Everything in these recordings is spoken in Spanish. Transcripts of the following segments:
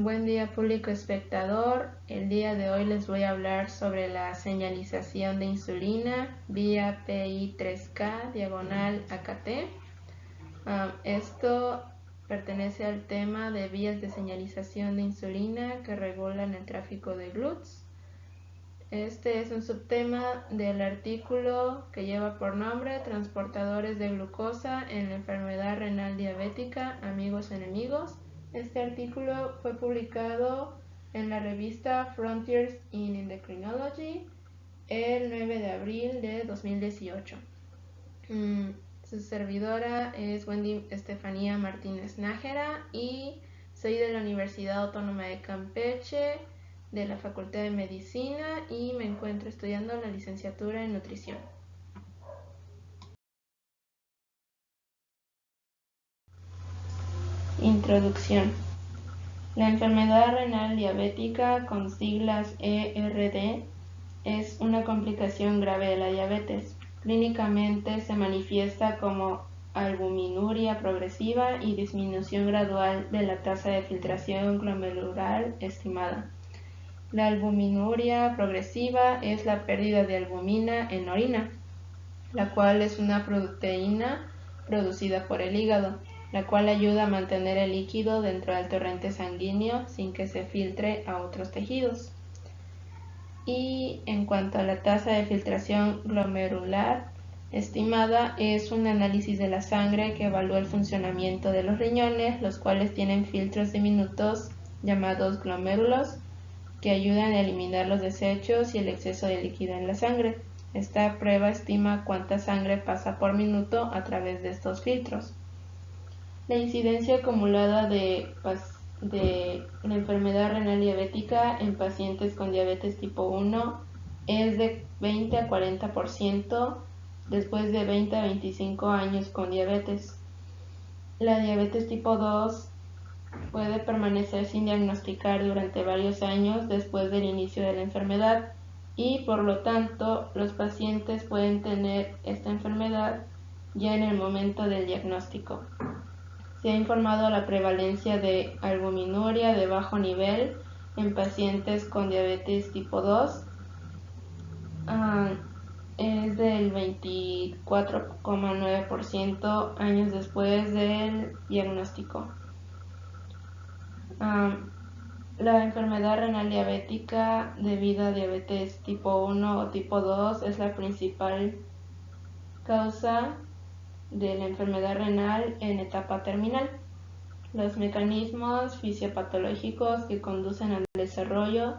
Buen día, público espectador. El día de hoy les voy a hablar sobre la señalización de insulina vía PI3K diagonal AKT. Esto pertenece al tema de vías de señalización de insulina que regulan el tráfico de GLUTs. Este es un subtema del artículo que lleva por nombre Transportadores de glucosa en la enfermedad renal diabética, amigos enemigos. Este artículo fue publicado en la revista Frontiers in Endocrinology el 9 de abril de 2018. Su servidora es Wendy Estefanía Martínez Nájera y soy de la Universidad Autónoma de Campeche, de la Facultad de Medicina, y me encuentro estudiando la licenciatura en nutrición. Introducción. La enfermedad renal diabética, con siglas ERD, es una complicación grave de la diabetes. Clínicamente se manifiesta como albuminuria progresiva y disminución gradual de la tasa de filtración glomerular estimada. La albuminuria progresiva es la pérdida de albumina en orina, la cual es una proteína producida por el hígado, la cual ayuda a mantener el líquido dentro del torrente sanguíneo sin que se filtre a otros tejidos. Y en cuanto a la tasa de filtración glomerular estimada, es un análisis de la sangre que evalúa el funcionamiento de los riñones, los cuales tienen filtros diminutos llamados glomérulos que ayudan a eliminar los desechos y el exceso de líquido en la sangre. Esta prueba estima cuánta sangre pasa por minuto a través de estos filtros. La incidencia acumulada de la enfermedad renal diabética en pacientes con diabetes tipo 1 es de 20 a 40% después de 20 a 25 años con diabetes. La diabetes tipo 2 puede permanecer sin diagnosticar durante varios años después del inicio de la enfermedad y, por lo tanto, los pacientes pueden tener esta enfermedad ya en el momento del diagnóstico. Se ha informado la prevalencia de albuminuria de bajo nivel en pacientes con diabetes tipo 2 es del 24,9% años después del diagnóstico. La enfermedad renal diabética debido a diabetes tipo 1 o tipo 2 es la principal causa de la enfermedad renal en etapa terminal. Los mecanismos fisiopatológicos que conducen al desarrollo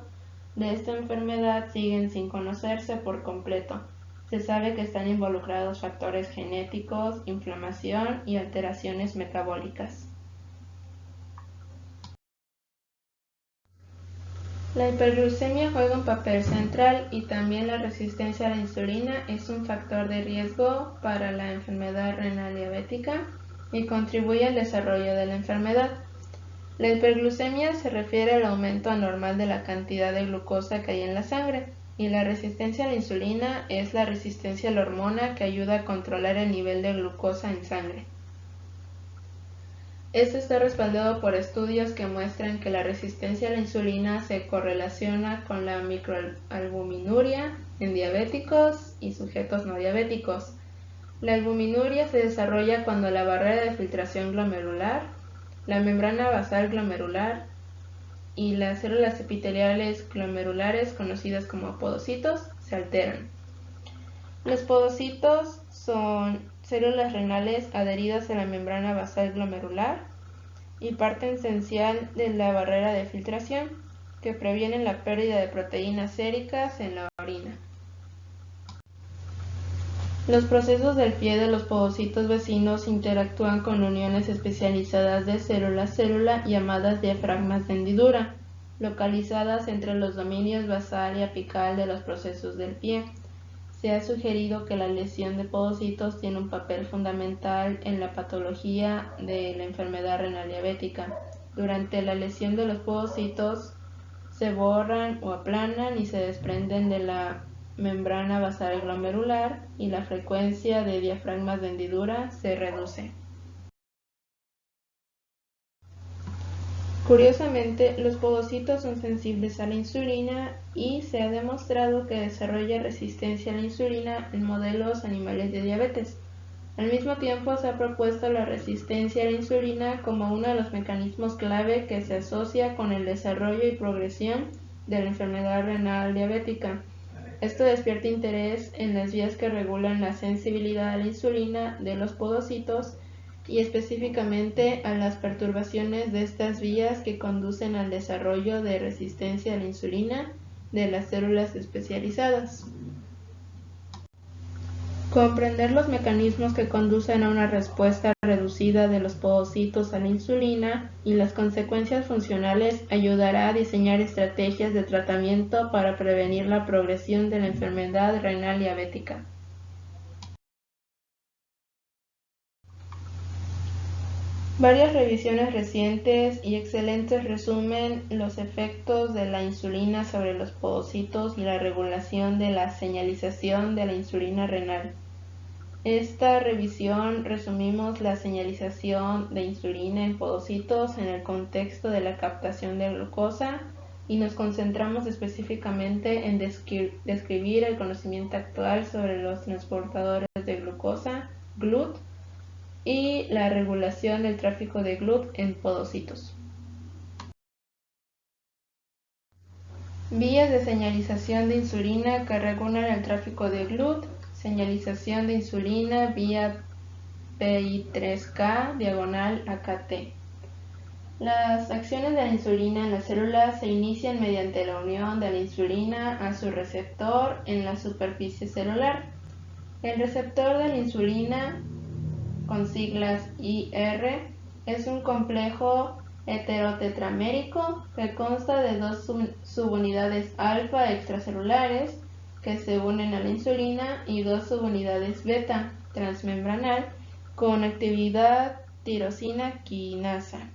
de esta enfermedad siguen sin conocerse por completo. Se sabe que están involucrados factores genéticos, inflamación y alteraciones metabólicas. La hiperglucemia juega un papel central y también la resistencia a la insulina es un factor de riesgo para la enfermedad renal diabética y contribuye al desarrollo de la enfermedad. La hiperglucemia se refiere al aumento anormal de la cantidad de glucosa que hay en la sangre, y la resistencia a la insulina es la resistencia a la hormona que ayuda a controlar el nivel de glucosa en sangre. Esto está respaldado por estudios que muestran que la resistencia a la insulina se correlaciona con la microalbuminuria en diabéticos y sujetos no diabéticos. La albuminuria se desarrolla cuando la barrera de filtración glomerular, la membrana basal glomerular y las células epiteliales glomerulares, conocidas como podocitos, se alteran. Los podocitos son células renales adheridas a la membrana basal glomerular y parte esencial de la barrera de filtración, que previenen la pérdida de proteínas séricas en la orina. Los procesos del pie de los podocitos vecinos interactúan con uniones especializadas de célula-célula llamadas diafragmas de hendidura, localizadas entre los dominios basal y apical de los procesos del pie. Se ha sugerido que la lesión de podocitos tiene un papel fundamental en la patología de la enfermedad renal diabética. Durante la lesión de los podocitos se borran o aplanan y se desprenden de la membrana basal glomerular y la frecuencia de diafragmas de hendidura se reduce. Curiosamente, los podocitos son sensibles a la insulina y se ha demostrado que desarrolla resistencia a la insulina en modelos animales de diabetes. Al mismo tiempo, se ha propuesto la resistencia a la insulina como uno de los mecanismos clave que se asocia con el desarrollo y progresión de la enfermedad renal diabética. Esto despierta interés en las vías que regulan la sensibilidad a la insulina de los podocitos y específicamente a las perturbaciones de estas vías que conducen al desarrollo de resistencia a la insulina de las células especializadas. Comprender los mecanismos que conducen a una respuesta reducida de los podocitos a la insulina y las consecuencias funcionales ayudará a diseñar estrategias de tratamiento para prevenir la progresión de la enfermedad renal diabética. Varias revisiones recientes y excelentes resumen los efectos de la insulina sobre los podocitos y la regulación de la señalización de la insulina renal. Esta revisión resumimos la señalización de insulina en podocitos en el contexto de la captación de glucosa y nos concentramos específicamente en describir el conocimiento actual sobre los transportadores de glucosa, GLUT, y la regulación del tráfico de GLUT en podocitos. Vías de señalización de insulina que regulan el tráfico de GLUT. Señalización de insulina vía PI3K diagonal AKT. Las acciones de la insulina en las células se inician mediante la unión de la insulina a su receptor en la superficie celular. El receptor de la insulina, con siglas IR, es un complejo heterotetramérico que consta de dos subunidades alfa extracelulares que se unen a la insulina y dos subunidades beta transmembranal con actividad tirosina quinasa.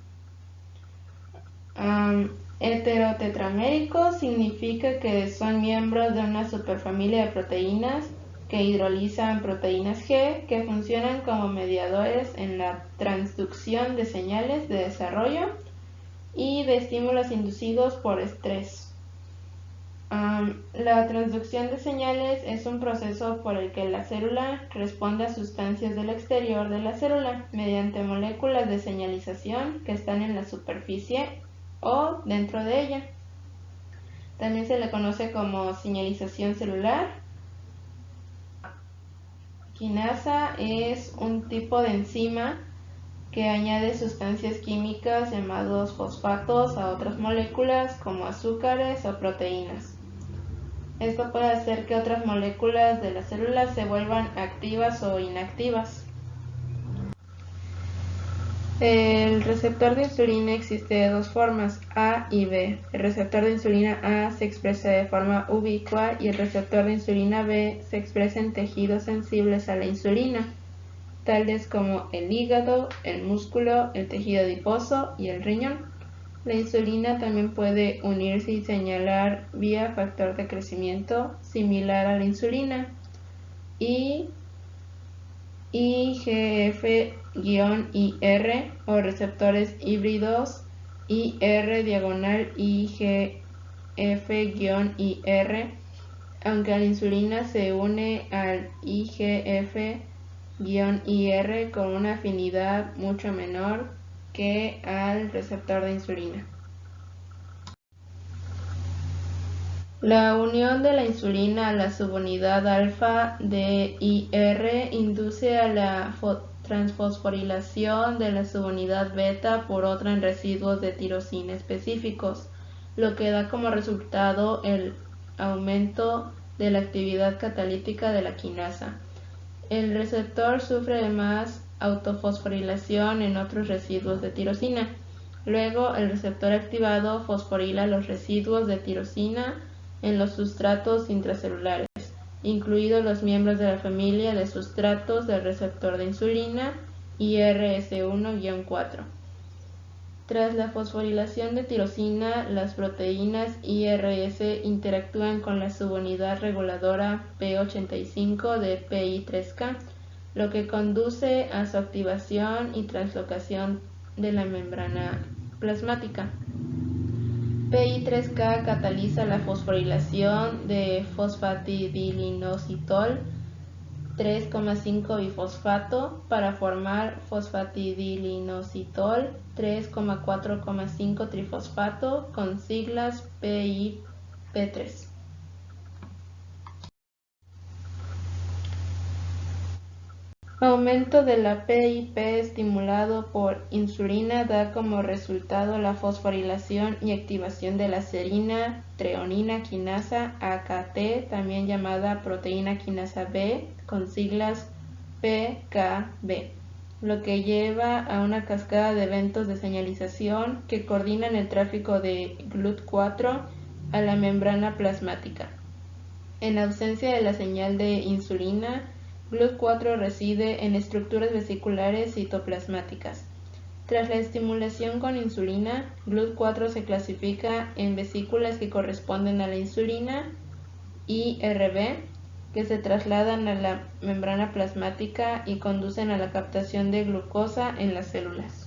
Heterotetramérico significa que son miembros de una superfamilia de proteínas que hidrolizan proteínas G que funcionan como mediadores en la transducción de señales de desarrollo y de estímulos inducidos por estrés. La transducción de señales es un proceso por el que la célula responde a sustancias del exterior de la célula mediante moléculas de señalización que están en la superficie o dentro de ella. También se le conoce como señalización celular. Quinasa es un tipo de enzima que añade sustancias químicas llamados fosfatos a otras moléculas como azúcares o proteínas. Esto puede hacer que otras moléculas de las células se vuelvan activas o inactivas. El receptor de insulina existe de dos formas, A y B. El receptor de insulina A se expresa de forma ubicua y el receptor de insulina B se expresa en tejidos sensibles a la insulina, tales como el hígado, el músculo, el tejido adiposo y el riñón. La insulina también puede unirse y señalar vía factor de crecimiento similar a la insulina y IGF-IR o receptores híbridos IR/IGF-IR, aunque la insulina se une al IGF-IR con una afinidad mucho menor que al receptor de insulina. La unión de la insulina a la subunidad alfa de IR induce a la transfosforilación de la subunidad beta por otra en residuos de tirosina específicos, lo que da como resultado el aumento de la actividad catalítica de la quinasa. El receptor sufre además autofosforilación en otros residuos de tirosina. Luego, el receptor activado fosforila los residuos de tirosina en los sustratos intracelulares, incluidos los miembros de la familia de sustratos del receptor de insulina IRS1-4. Tras la fosforilación de tirosina, las proteínas IRS interactúan con la subunidad reguladora P85 de PI3K, lo que conduce a su activación y translocación de la membrana plasmática. PI3K cataliza la fosforilación de fosfatidilinositol 3,5-bifosfato para formar fosfatidilinositol 3,4,5-trifosfato con siglas PIP3. Aumento de la PIP estimulado por insulina da como resultado la fosforilación y activación de la serina treonina quinasa AKT, también llamada proteína quinasa B, con siglas PKB, lo que lleva a una cascada de eventos de señalización que coordinan el tráfico de GLUT4 a la membrana plasmática. En ausencia de la señal de insulina, GLUT4 reside en estructuras vesiculares citoplasmáticas. Tras la estimulación con insulina, GLUT4 se clasifica en vesículas que corresponden a la insulina, IRB, que se trasladan a la membrana plasmática y conducen a la captación de glucosa en las células.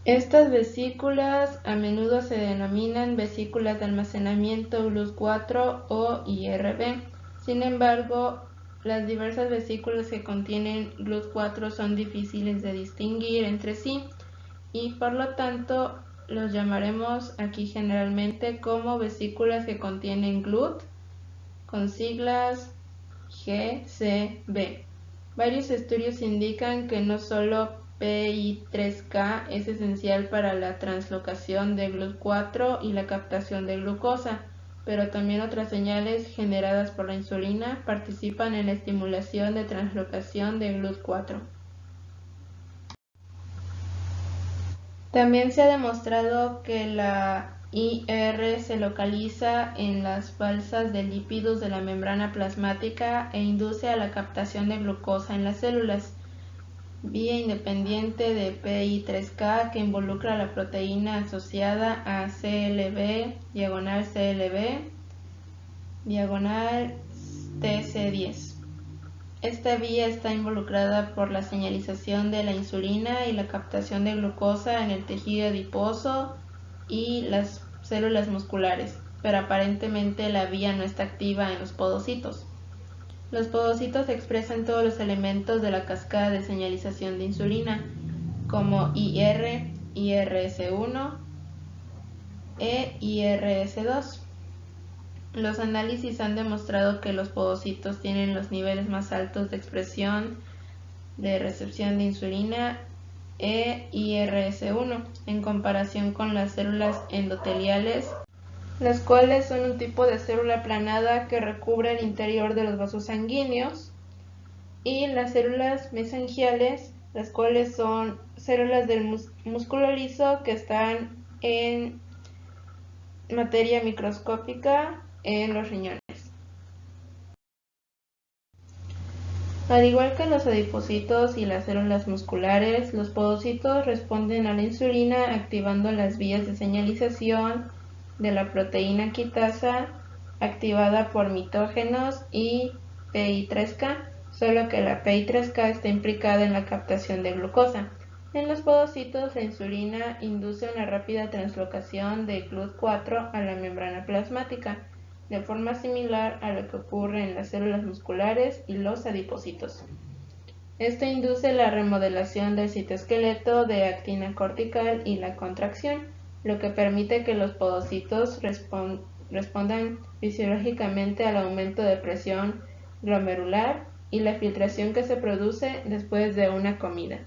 Estas vesículas a menudo se denominan vesículas de almacenamiento GLUT4 o IRB. Sin embargo, las diversas vesículas que contienen GLUT4 son difíciles de distinguir entre sí y por lo tanto los llamaremos aquí generalmente como vesículas que contienen GLUT con siglas GCB. Varios estudios indican que no solo PI3K es esencial para la translocación de GLUT4 y la captación de glucosa, pero también otras señales generadas por la insulina participan en la estimulación de translocación de GLUT4. También se ha demostrado que la IR se localiza en las balsas de lípidos de la membrana plasmática e induce a la captación de glucosa en las células, vía independiente de PI3K que involucra la proteína asociada a CLB, TC10. Esta vía está involucrada por la señalización de la insulina y la captación de glucosa en el tejido adiposo y las células musculares, pero aparentemente la vía no está activa en los podocitos. Los podocitos expresan todos los elementos de la cascada de señalización de insulina, como IR, IRS1 e IRS2. Los análisis han demostrado que los podocitos tienen los niveles más altos de expresión de recepción de insulina e IRS1 en comparación con las células endoteliales, las cuales son un tipo de célula aplanada que recubre el interior de los vasos sanguíneos, y las células mesangiales, las cuales son células del músculo liso que están en materia microscópica en los riñones. Al igual que los adipocitos y las células musculares, los podocitos responden a la insulina activando las vías de señalización de la proteína quitasa activada por mitógenos y PI3K, solo que la PI3K está implicada en la captación de glucosa. En los podocitos, la insulina induce una rápida translocación de GLUT4 a la membrana plasmática, de forma similar a lo que ocurre en las células musculares y los adipocitos. Esto induce la remodelación del citoesqueleto de actina cortical y la contracción, lo que permite que los podocitos respondan fisiológicamente al aumento de presión glomerular y la filtración que se produce después de una comida.